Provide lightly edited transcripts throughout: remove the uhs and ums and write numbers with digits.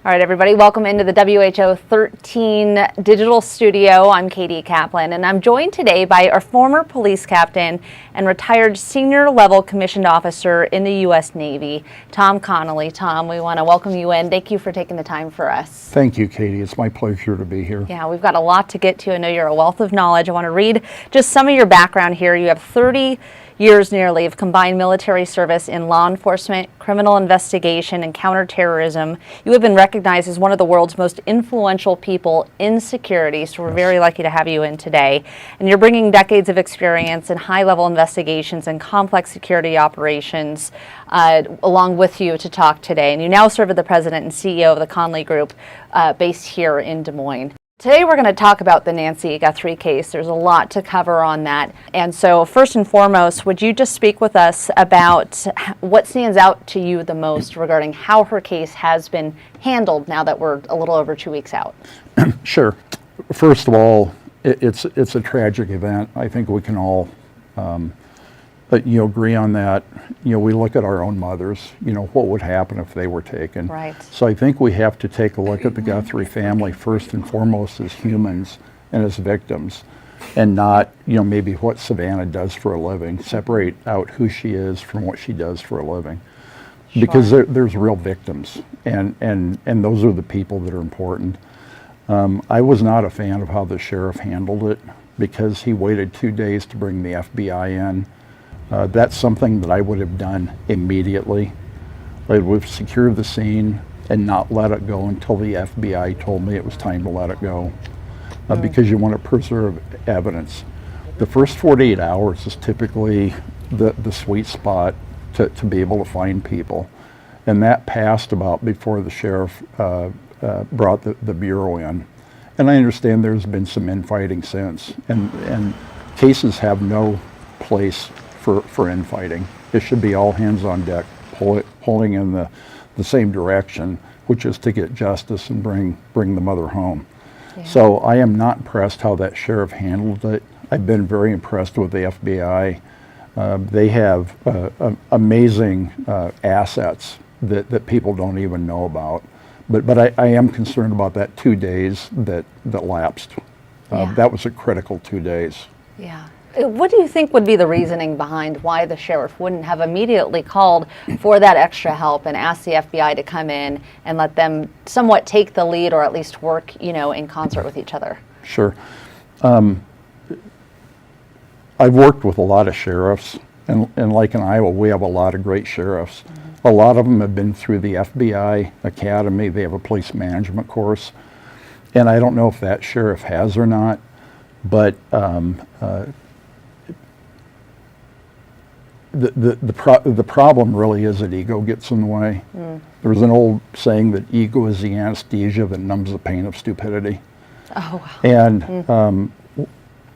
All right, everybody, welcome into the WHO 13 digital studio. I'm Katie Kaplan, and I'm joined today by our former police captain and retired senior level commissioned officer in the U.S. Navy, Tom Connolly. Tom, we want to welcome you in. Thank you for taking the time for us. Thank you, Katie. It's my pleasure to be here. Yeah, we've got a lot to get to. I know you're a wealth of knowledge. I want to read just some of your background here. You have 30 years nearly of combined military service in law enforcement, criminal investigation, and counterterrorism. You have been recognized as one of the world's most influential people in security, so we're very lucky to have you in today. And you're bringing decades of experience in high-level investigations and complex security operations along with you to talk today. And you now serve as the president and CEO of the Connolly Group based here in Des Moines. Today we're going to talk about the Nancy Guthrie case. There's a lot to cover on that. And so first and foremost, would you just speak with us about what stands out to you the most regarding how her case has been handled now that we're a little over 2 weeks out? Sure. First of all, it's a tragic event. I think we can all agree on that. We look at our own mothers, what would happen if they were taken. Right. So I think we have to take a look at the Guthrie family first and foremost as humans and as victims, and not, maybe what Savannah does for a living. Separate out who she is from what she does for a living. Sure. Because there's real victims, and those are the people that are important. I was not a fan of how the sheriff handled it because he waited 2 days to bring the FBI in. That's something that I would have done immediately. I would have secured the scene and not let it go until the FBI told me it was time to let it go, because you want to preserve evidence. The first 48 hours is typically the sweet spot to be able to find people. And that passed about before the sheriff brought the Bureau in. And I understand there's been some infighting since, and cases have no place for infighting. It should be all hands on deck, pulling in the same direction, which is to get justice and bring the mother home. Yeah. So I am not impressed how that sheriff handled it. I've been very impressed with the FBI. They have amazing assets that people don't even know about. But I am concerned about that 2 days that lapsed. That was a critical 2 days. Yeah. What do you think would be the reasoning behind why the sheriff wouldn't have immediately called for that extra help and asked the FBI to come in and let them somewhat take the lead, or at least work, in concert with each other? Sure. I've worked with a lot of sheriffs, and like in Iowa, we have a lot of great sheriffs. Mm-hmm. A lot of them have been through the FBI Academy. They have a police management course. And I don't know if that sheriff has or not, but the problem really is that ego gets in the way. There's an old saying that ego is the anesthesia that numbs the pain of stupidity. Oh, wow. And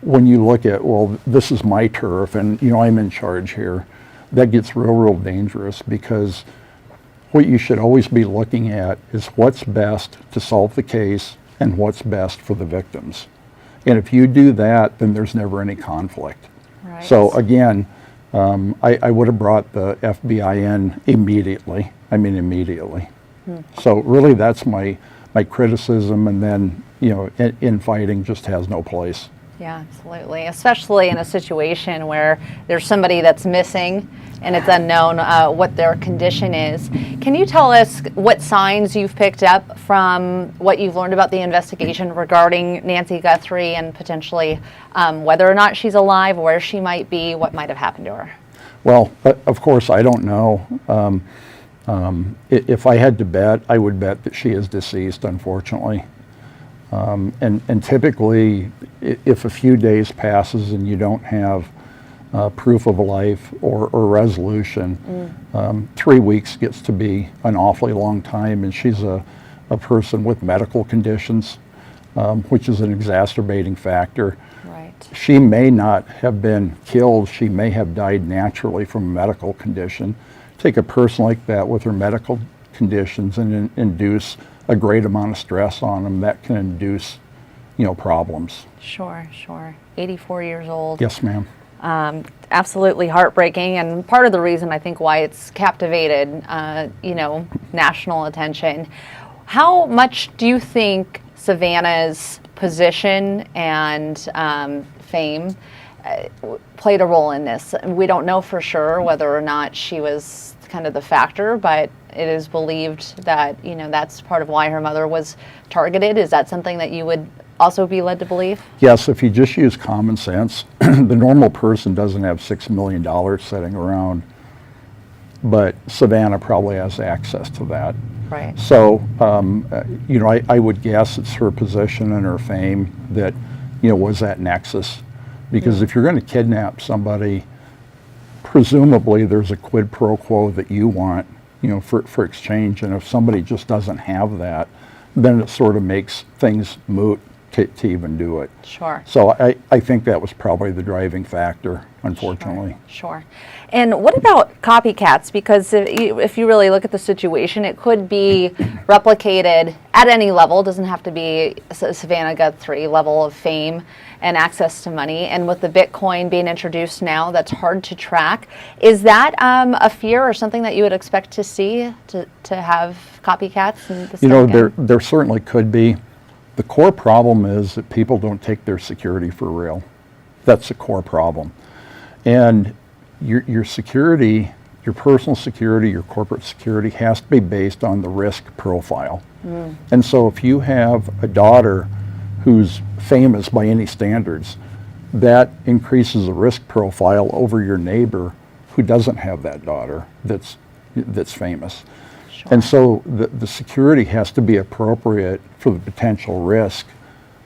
when you look at, well, this is my turf and I'm in charge here, that gets real dangerous, because what you should always be looking at is what's best to solve the case and what's best for the victims. And if you do that, then there's never any conflict. Right. So again, I would have brought the FBI in immediately. I mean, immediately. So really that's my criticism, and then, infighting just has no place. Yeah, absolutely. Especially in a situation where there's somebody that's missing and it's unknown what their condition is. Can you tell us what signs you've picked up from what you've learned about the investigation regarding Nancy Guthrie, and potentially whether or not she's alive, where she might be, what might have happened to her? Well, of course, I don't know. If I had to bet, I would bet that she is deceased, unfortunately. And typically, if a few days passes and you don't have proof of a life or resolution, 3 weeks gets to be an awfully long time, and she's a person with medical conditions, which is an exacerbating factor. Right. She may not have been killed, she may have died naturally from a medical condition. Take a person like that with her medical conditions and induce a great amount of stress on them, that can induce, problems. Sure. 84 years old. Yes, ma'am. Absolutely heartbreaking, and part of the reason I think why it's captivated, national attention. How much do you think Savannah's position and fame played a role in this? We don't know for sure whether or not she was kind of the factor, but it is believed that, you know, that's part of why her mother was targeted. Is that something that you would also be led to believe? Yes, if you just use common sense, the normal person doesn't have $6 million sitting around, but Savannah probably has access to that. Right. So, you know, I would guess it's her position and her fame that, you know, was that nexus. Because if you're going to kidnap somebody, presumably there's a quid pro quo that you want, you know, for exchange. And if somebody just doesn't have that, then it sort of makes things moot to even do it. Sure. So I think that was probably the driving factor, unfortunately. Sure. And what about copycats? Because if you really look at the situation, it could be replicated at any level. It doesn't have to be Savannah Guthrie level of fame and access to money. And with the Bitcoin being introduced now, that's hard to track. Is that a fear or something that you would expect to see, to have copycats? In this you know, there certainly could be. The core problem is that people don't take their security for real. That's the core problem. And your security, your personal security, your corporate security has to be based on the risk profile. And so if you have a daughter who's famous by any standards, that increases the risk profile over your neighbor who doesn't have that daughter that's famous. Sure. And so the security has to be appropriate for the potential risk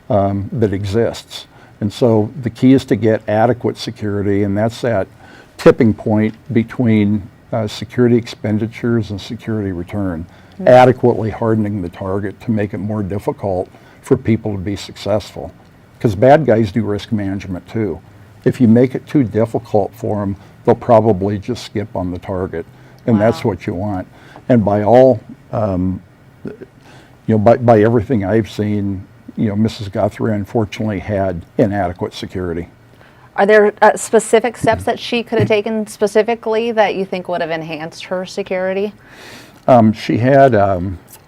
that exists. And so the key is to get adequate security, and that's that tipping point between security expenditures and security return, adequately hardening the target to make it more difficult for people to be successful. Because bad guys do risk management too. If you make it too difficult for them, they'll probably just skip on the target, and that's what you want. And by all, you know, by everything I've seen, you know, Mrs. Guthrie unfortunately had inadequate security. Are there specific steps that she could have taken specifically that you think would have enhanced her security? She had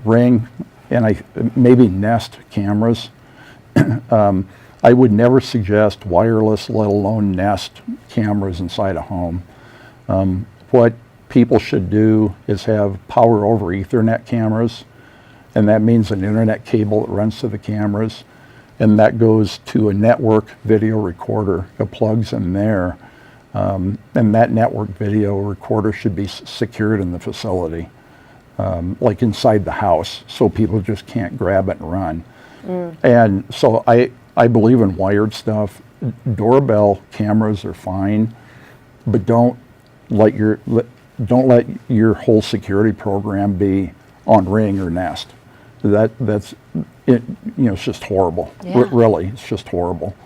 Ring and maybe Nest cameras. I would never suggest wireless, let alone Nest cameras inside a home. What people should do is have power over Ethernet cameras, and that means an internet cable that runs to the cameras, and that goes to a network video recorder. It plugs in there, and that network video recorder should be secured in the facility, like inside the house, so people just can't grab it and run. And so I believe in wired stuff. Doorbell cameras are fine, but don't let your whole security program be on Ring or Nest. That's it. You know, it's just horrible. Really, it's just horrible.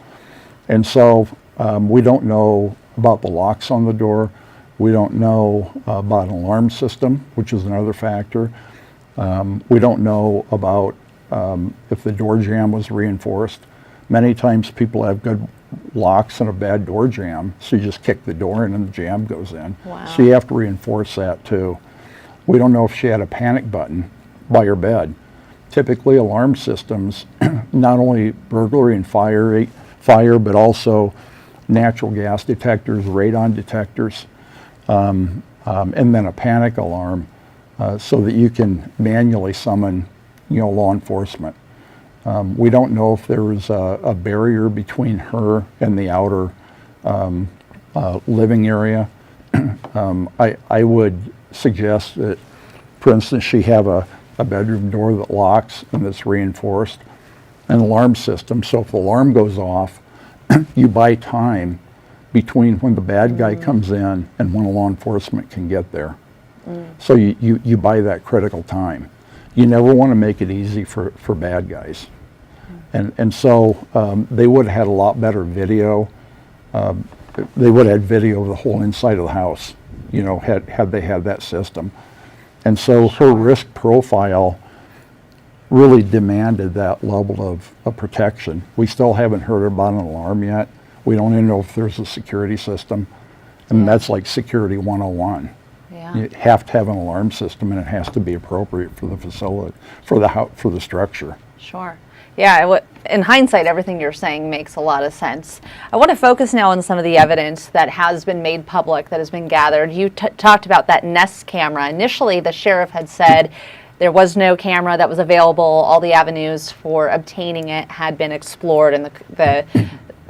And so we don't know about the locks on the door. We don't know about an alarm system, which is another factor. We don't know about if the door jamb was reinforced. Many times people have good locks and a bad door jamb, so you just kick the door in and the jamb goes in. Wow. So you have to reinforce that too. We don't know if she had a panic button by her bed. Typically alarm systems, not only burglary and fire, but also natural gas detectors, radon detectors, and then a panic alarm so that you can manually summon, you know, law enforcement. We don't know if there was a barrier between her and the outer living area. I would suggest that, for instance, she have a bedroom door that locks and that's reinforced, an alarm system. So if the alarm goes off, you buy time between when the bad guy comes in and when law enforcement can get there. So you buy that critical time. You never want to make it easy for bad guys. And so they would have had a lot better video. They would have had video of the whole inside of the house, you know, had they had that system. And so her risk profile really demanded that level of protection. We still haven't heard about an alarm yet. We don't even know if there's a security system. And that's like security 101. Yeah. Yeah. You have to have an alarm system, and it has to be appropriate for the facility, for the structure. Sure. Yeah, in hindsight, everything you're saying makes a lot of sense. I want to focus now on some of the evidence that has been made public, that has been gathered. You talked about that Nest camera. Initially, the sheriff had said there was no camera that was available. All the avenues for obtaining it had been explored, and the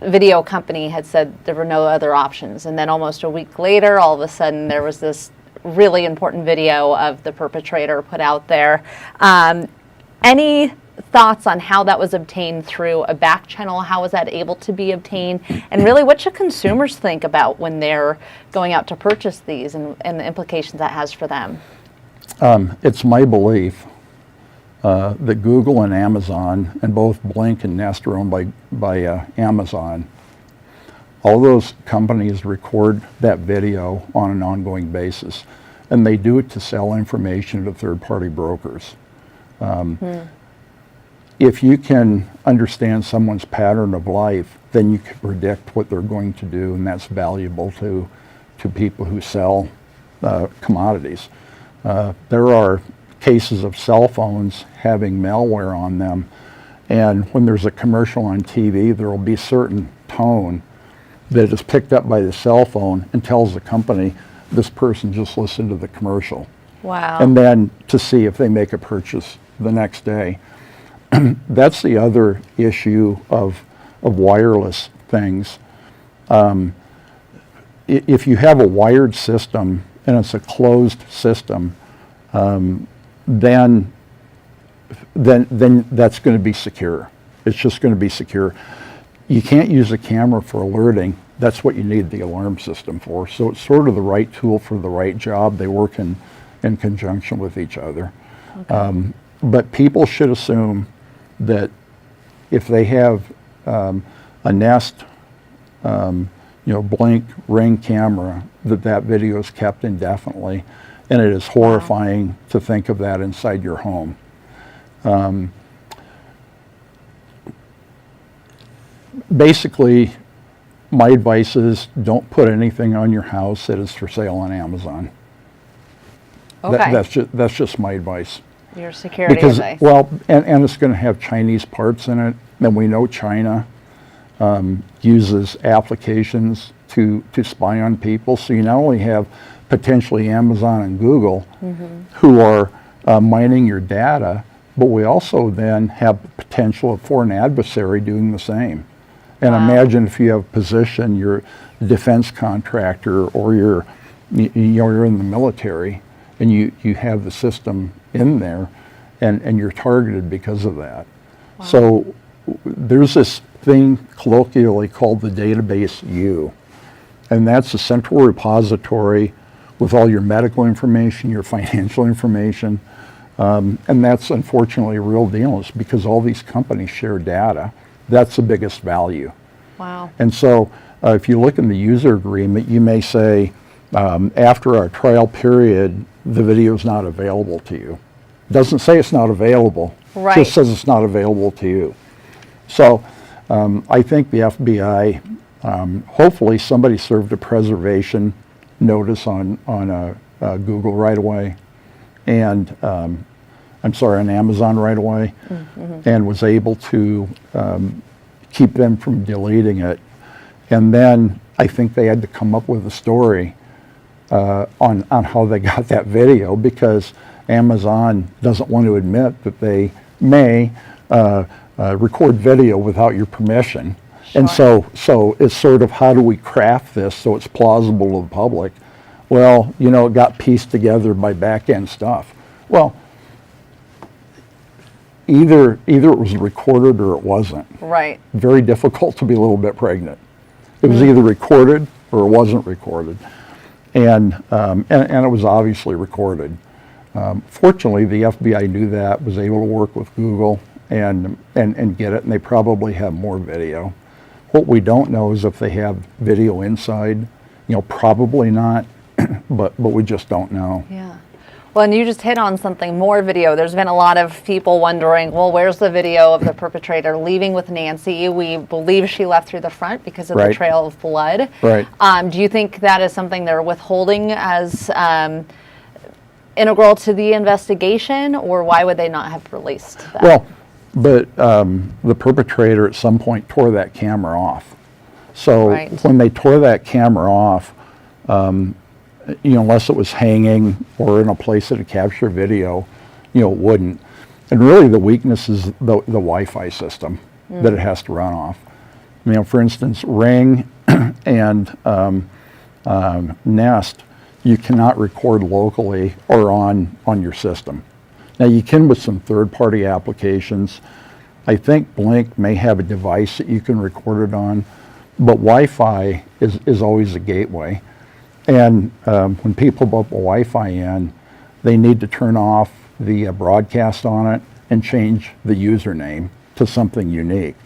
video company had said there were no other options. And then almost a week later, all of a sudden, there was this really important video of the perpetrator put out there. Any thoughts on how that was obtained through a back channel? How was that able to be obtained? And really, what should consumers think about when they're going out to purchase these, and the implications that has for them? It's my belief that Google and Amazon, and both Blink and Nest are owned by Amazon. All those companies record that video on an ongoing basis, and they do it to sell information to third-party brokers. If you can understand someone's pattern of life, then you can predict what they're going to do, and that's valuable to people who sell commodities. There are cases of cell phones having malware on them, and when there's a commercial on TV, there will be a certain tone that is picked up by the cell phone and tells the company, this person just listened to the commercial. Wow. And then to see if they make a purchase the next day. That's the other issue of wireless things. If you have a wired system and it's a closed system, then that's going to be secure. It's just going to be secure. You can't use a camera for alerting. That's what you need the alarm system for. So it's sort of the right tool for the right job. They work in conjunction with each other. Okay. But people should assume that if they have a Nest, Blink, Ring camera, that video is kept indefinitely, and it is horrifying to think of that inside your home. Basically, my advice is don't put anything on your house that is for sale on Amazon. Okay. That's just my advice. Your security advice. Well, and it's going to have Chinese parts in it, and we know China uses applications to spy on people. So you not only have potentially Amazon and Google who are mining your data, but we also then have the potential for an adversary doing the same. And imagine if you have a position, you're a defense contractor, or you're in the military, and you have the system in there, and you're targeted because of that. Wow. So there's this thing colloquially called the database U, and that's a central repository with all your medical information, your financial information, and that's unfortunately a real deal. It's because all these companies share data. That's the biggest value. Wow. And so if you look in the user agreement, you may say, after our trial period, the video is not available to you. It doesn't say it's not available. Right. It just says it's not available to you. So I think the FBI, hopefully somebody served a preservation notice on Google right away, and on Amazon right away, and was able to keep them from deleting it. And then I think they had to come up with a story on how they got that video, because Amazon doesn't want to admit that they may record video without your permission. Sure. And so it's sort of, how do we craft this so it's plausible to the public? Well, it got pieced together by back-end stuff. Well, either it was recorded or it wasn't. Right. Very difficult to be a little bit pregnant. It was either recorded or it wasn't recorded. And it was obviously recorded. Fortunately, the FBI knew that, was able to work with Google and get it, and they probably have more video. What we don't know is if they have video inside. Probably not, but we just don't know. Yeah. Well, and you just hit on something, more video. There's been a lot of people wondering, well, where's the video of the perpetrator leaving with Nancy? We believe she left through the front because of the trail of blood. Right. Do you think that is something they're withholding as integral to the investigation, or why would they not have released that? Well, but the perpetrator at some point tore that camera off. So Right. when they tore that camera off, unless it was hanging or in a place that would capture video, it wouldn't. And really the weakness is the Wi-Fi system that it has to run off. For instance, Ring and Nest, you cannot record locally or on your system. Now you can with some third-party applications. I think Blink may have a device that you can record it on, but Wi-Fi is always a gateway. And when people put the Wi-Fi in, they need to turn off the broadcast on it and change the username to something unique.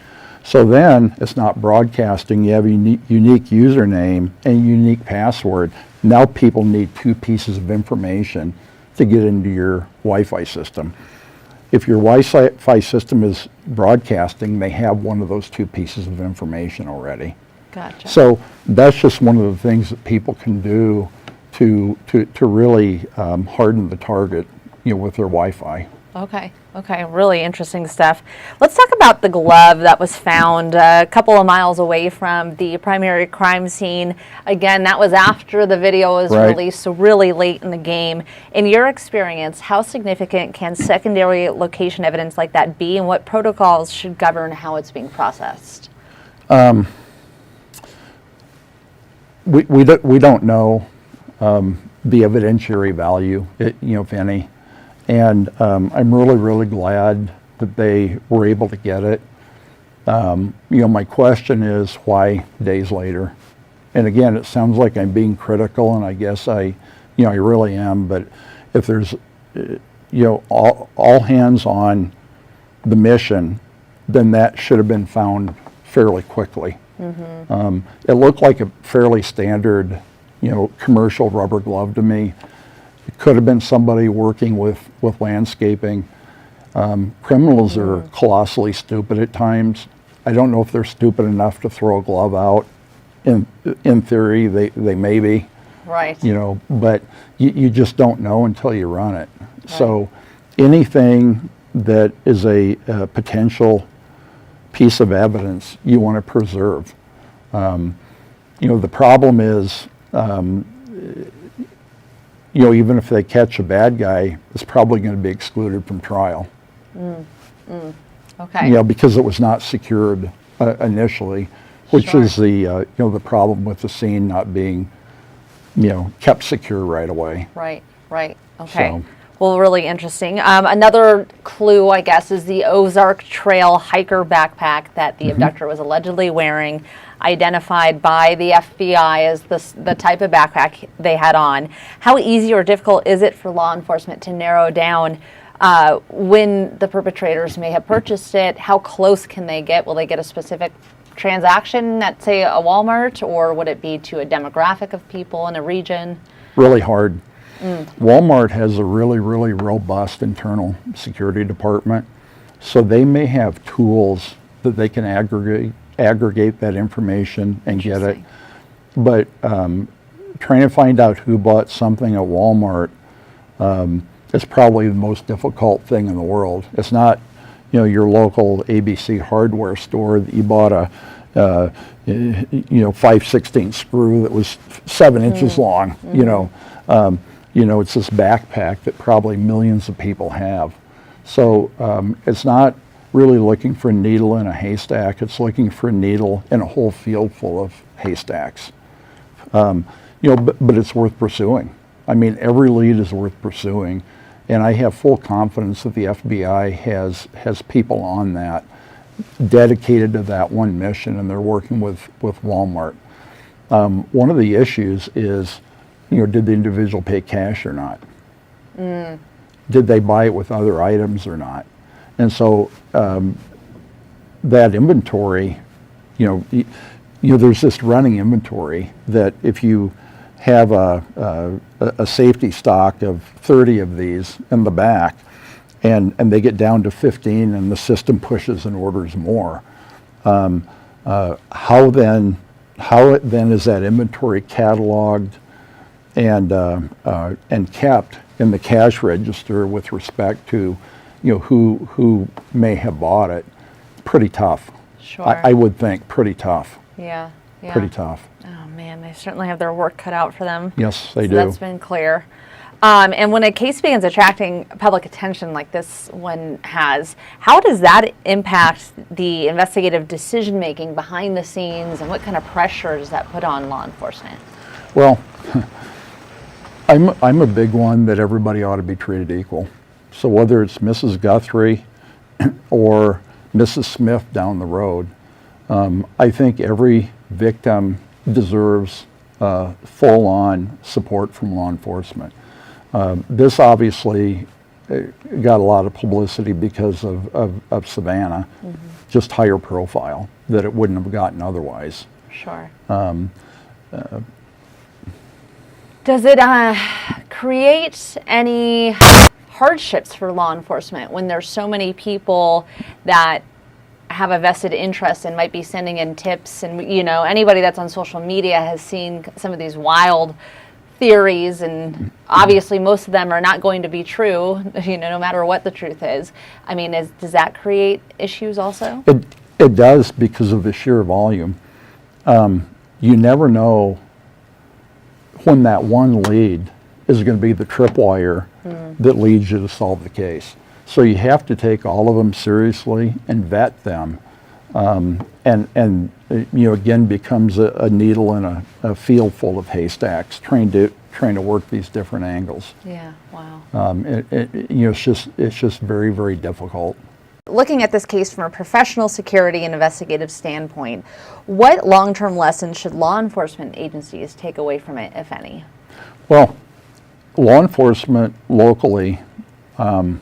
So then it's not broadcasting, you have a unique username and a unique password. Now people need two pieces of information to get into your Wi-Fi system. If your Wi-Fi system is broadcasting, they have one of those two pieces of information already. Gotcha. So that's just one of the things that people can do to really harden the target, with their Wi-Fi. Okay, really interesting stuff. Let's talk about the glove that was found a couple of miles away from the primary crime scene. Again, that was after the video was Right. released, so really late in the game. In your experience, how significant can secondary location evidence like that be, and what protocols should govern how it's being processed? We don't know the evidentiary value, if any. And I'm really glad that they were able to get it. My question is, why days later? And again, it sounds like I'm being critical, and I guess I really am. But if there's, all hands on the mission, then that should have been found fairly quickly. Mm-hmm. It looked like a fairly standard, commercial rubber glove to me. It could have been somebody working with landscaping. Criminals are colossally stupid at times. I don't know if they're stupid enough to throw a glove out. In theory, they may be. Right. But you just don't know until you run it. Right. So anything that is a potential piece of evidence you want to preserve. The problem is, even if they catch a bad guy, it's probably going to be excluded from trial. Okay. Because it was not secured initially, which Sure. is the the problem with the scene not being kept secure right away. Right. Okay. So. Well, really interesting. Another clue, I guess, is the Ozark Trail hiker backpack that the abductor was allegedly wearing, identified by the FBI as the type of backpack they had on. How easy or difficult is it for law enforcement to narrow down when the perpetrators may have purchased it? How close can they get? Will they get a specific transaction at, say, a Walmart, or would it be to a demographic of people in a region? Really hard. Walmart has a really robust internal security department, so they may have tools that they can aggregate that information and get it. But trying to find out who bought something at Walmart is probably the most difficult thing in the world. It's not, your local ABC hardware store that you bought a 5/16 screw that was 7 inches long. It's this backpack that probably millions of people have. So it's not really looking for a needle in a haystack. It's looking for a needle in a whole field full of haystacks. But it's worth pursuing. I mean, every lead is worth pursuing, and I have full confidence that the FBI has people on that dedicated to that one mission, and they're working with Walmart. One of the issues is, did the individual pay cash or not? Did they buy it with other items or not? And so that inventory, there's this running inventory that if you have a safety stock of 30 of these in the back, and they get down to 15 and the system pushes and orders more, how then is that inventory cataloged and kept in the cash register with respect to, who may have bought it. Pretty tough. Sure. I would think pretty tough. Yeah. Pretty tough. Oh man, they certainly have their work cut out for them. Yes, they do. That's been clear. And when a case begins attracting public attention like this one has, how does that impact the investigative decision making behind the scenes, and what kind of pressure does that put on law enforcement? Well, I'm a big one that everybody ought to be treated equal. So whether it's Mrs. Guthrie or Mrs. Smith down the road, I think every victim deserves full-on support from law enforcement. This obviously got a lot of publicity because of Savannah, just higher profile that it wouldn't have gotten otherwise. Sure. Does it create any hardships for law enforcement when there's so many people that have a vested interest and might be sending in tips, and anybody that's on social media has seen some of these wild theories, and obviously most of them are not going to be true, no matter what the truth is. I mean, does that create issues also? It does, because of the sheer volume. You never know when that one lead is going to be the tripwire that leads you to solve the case. So you have to take all of them seriously and vet them, and again becomes a needle in a field full of haystacks, trying to work these different angles. Yeah. Wow. It's just very, very difficult. Looking at this case from a professional security and investigative standpoint, what long-term lessons should law enforcement agencies take away from it, if any? Well, law enforcement locally, and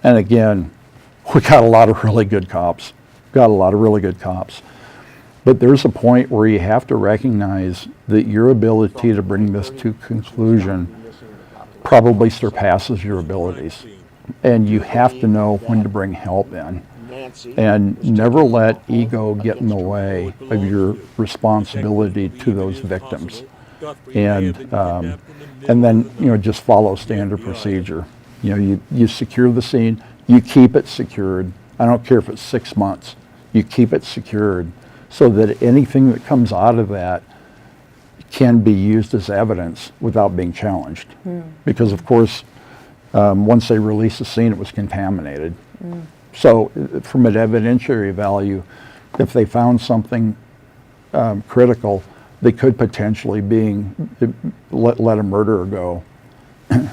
again, we got a lot of really good cops. But there's a point where you have to recognize that your ability to bring this to conclusion probably surpasses your abilities. And you have to know when to bring help in. And never let ego get in the way of your responsibility to those victims. And then, just follow standard procedure. You secure the scene, you keep it secured. I don't care if it's 6 months. You keep it secured so that anything that comes out of that can be used as evidence without being challenged. Because, of course, once they release the scene, it was contaminated. So from an evidentiary value, if they found something critical, they could potentially let a murderer go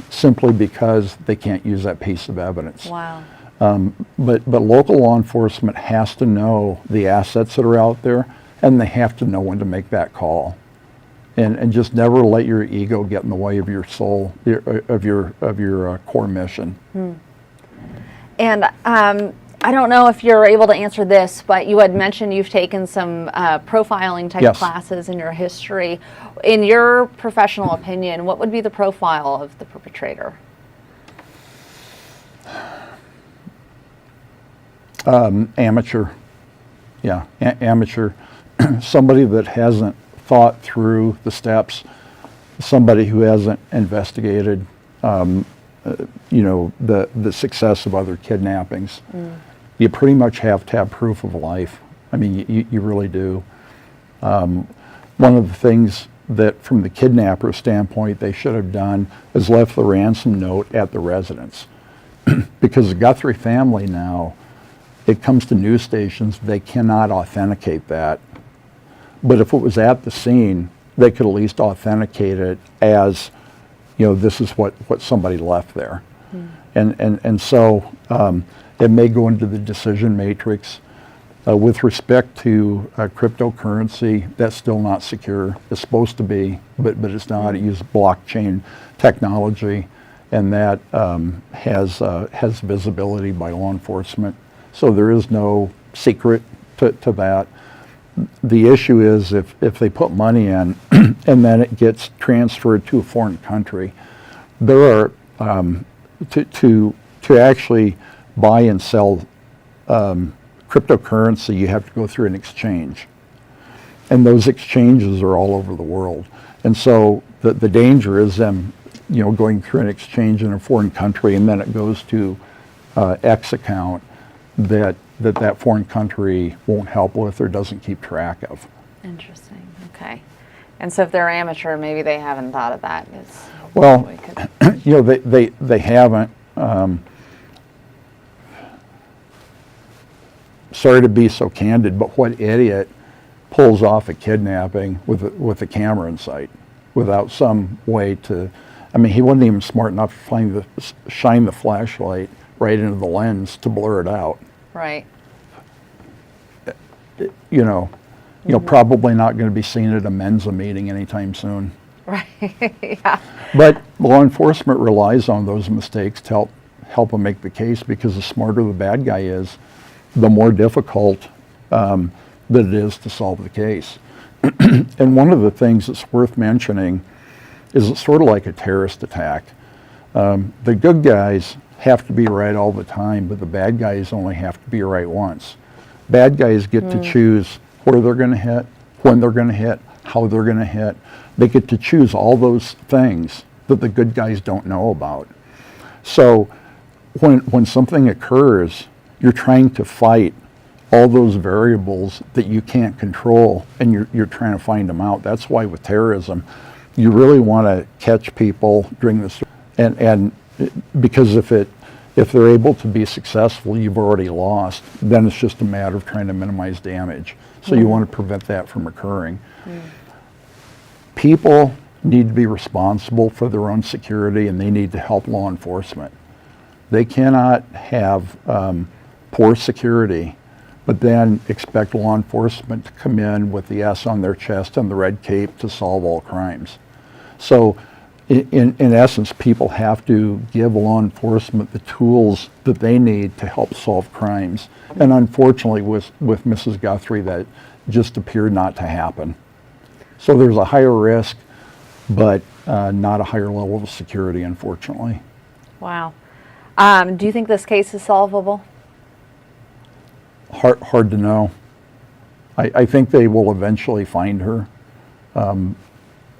simply because they can't use that piece of evidence. Wow. But local law enforcement has to know the assets that are out there, and they have to know when to make that call. And just never let your ego get in the way of your soul, of your core mission. And I don't know if you're able to answer this, but you had mentioned you've taken some profiling type classes in your history. In your professional opinion, what would be the profile of the perpetrator? Amateur. Yeah, amateur. Somebody that hasn't thought through the steps, somebody who hasn't investigated, the success of other kidnappings. You pretty much have to have proof of life. I mean, you really do. One of the things that, from the kidnapper standpoint, they should have done is left the ransom note at the residence. Because the Guthrie family now, it comes to news stations, they cannot authenticate that. But if it was at the scene, they could at least authenticate it as, this is what somebody left there. And so it may go into the decision matrix. With respect to cryptocurrency, that's still not secure. It's supposed to be, but it's not. It uses blockchain technology, and that has visibility by law enforcement. So there is no secret to that. The issue is if they put money in and then it gets transferred to a foreign country, there are to actually buy and sell cryptocurrency, you have to go through an exchange, and those exchanges are all over the world. And so the danger is them going through an exchange in a foreign country, and then it goes to X account that foreign country won't help with or doesn't keep track of. Interesting. Okay. And so if they're amateur, maybe they haven't thought of that. Well, they haven't. Sorry to be so candid, but what idiot pulls off a kidnapping with a camera in sight without some way to? I mean, he wasn't even smart enough to shine the flashlight right into the lens to blur it out. Right. Probably not going to be seen at a Mensa meeting anytime soon. Right. Yeah. But law enforcement relies on those mistakes to help them make the case, because the smarter the bad guy is, the more difficult that it is to solve the case. And one of the things that's worth mentioning is it's sort of like a terrorist attack. The good guys have to be right all the time, but the bad guys only have to be right once. Bad guys get to choose where they're going to hit, when they're going to hit, how they're going to hit. They get to choose all those things that the good guys don't know about. So when something occurs, you're trying to fight all those variables that you can't control, and you're trying to find them out. That's why with terrorism, you really want to catch people during this, and because if they're able to be successful, you've already lost. Then it's just a matter of trying to minimize damage. So you want to prevent that from occurring. People need to be responsible for their own security, and they need to help law enforcement. They cannot have poor security, but then expect law enforcement to come in with the S on their chest and the red cape to solve all crimes. So in essence, people have to give law enforcement the tools that they need to help solve crimes. And unfortunately, with Mrs. Guthrie, that just appeared not to happen. So there's a higher risk, but not a higher level of security, unfortunately. Wow. Do you think this case is solvable? Hard to know. I think they will eventually find her.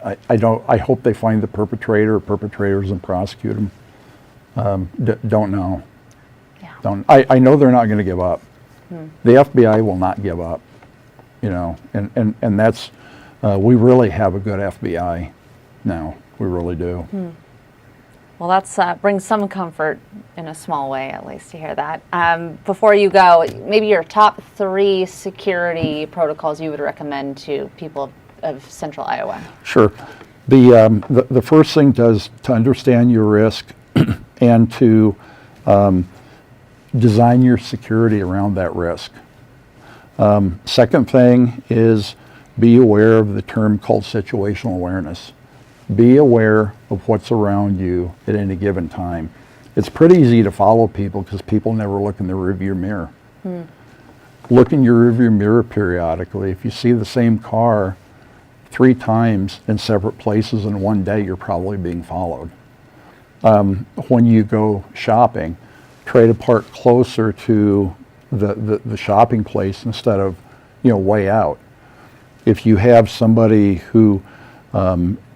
I hope they find the perpetrator or perpetrators and prosecute them. Don't know. Yeah. I know they're not going to give up. The FBI will not give up. And that's we really have a good FBI now. We really do. Well, that's brings some comfort in a small way, at least, to hear that. Before you go, maybe your top 3 security protocols you would recommend to people of Central Iowa. Sure. The first thing is to understand your risk and to design your security around that risk. Second thing is be aware of the term called situational awareness. Be aware of what's around you at any given time. It's pretty easy to follow people because people never look in the rearview mirror. Look in your rearview mirror periodically. If you see the same car 3 times in separate places in one day, you're probably being followed. When you go shopping, try to park closer to the shopping place instead of way out. If you have somebody who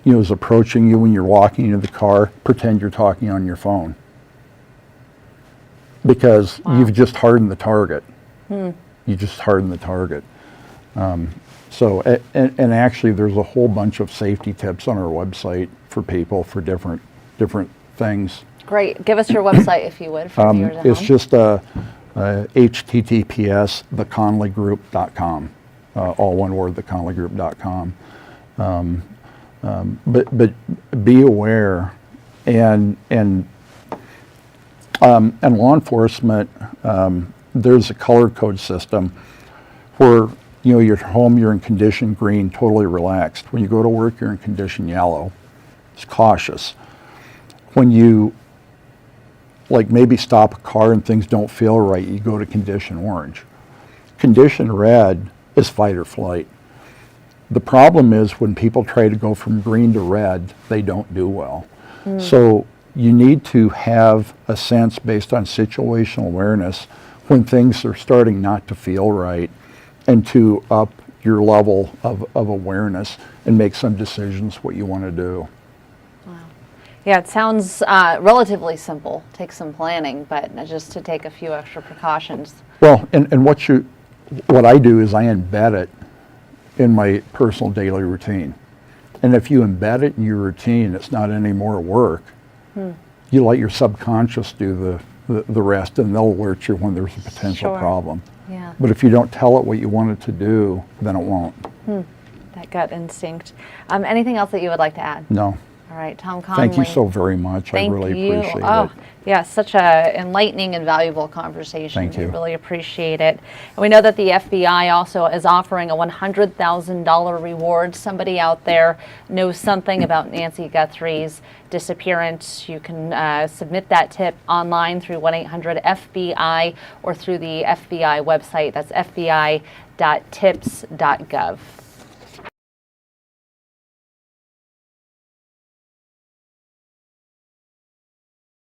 is approaching you when you're walking into the car, pretend you're talking on your phone, because you've just hardened the target. You just hardened the target. So actually, there's a whole bunch of safety tips on our website for people for different things. Great. Give us your website, if you would, for viewers at home. It's just https theconleygroup.com. All one word, theconleygroup.com. But be aware, and law enforcement, there's a color code system where you're home, you're in condition green, totally relaxed. When you go to work, you're in condition yellow. It's cautious. When you maybe stop a car and things don't feel right, you go to condition orange. Condition red is fight or flight. The problem is when people try to go from green to red, they don't do well. So you need to have a sense based on situational awareness when things are starting not to feel right, and to up your level of awareness and make some decisions what you want to do. Wow. Yeah, it sounds relatively simple. Takes some planning, but just to take a few extra precautions. Well, and what I do is I embed it in my personal daily routine. And if you embed it in your routine, it's not any more work. You let your subconscious do the rest, and they'll alert you when there's a potential Sure. problem. Yeah. But if you don't tell it what you want it to do, then it won't. That gut instinct. Anything else that you would like to add? No. All right, Tom Conley. Thank you so very much. Thank I really you. appreciate Oh, it. yeah, such a enlightening and valuable conversation. Thank you. We really appreciate it. And we know that the FBI also is offering a $100,000 reward. Somebody out there knows something about Nancy Guthrie's disappearance. You can submit that tip online through 1-800-FBI or through the FBI website. That's fbi.tips.gov.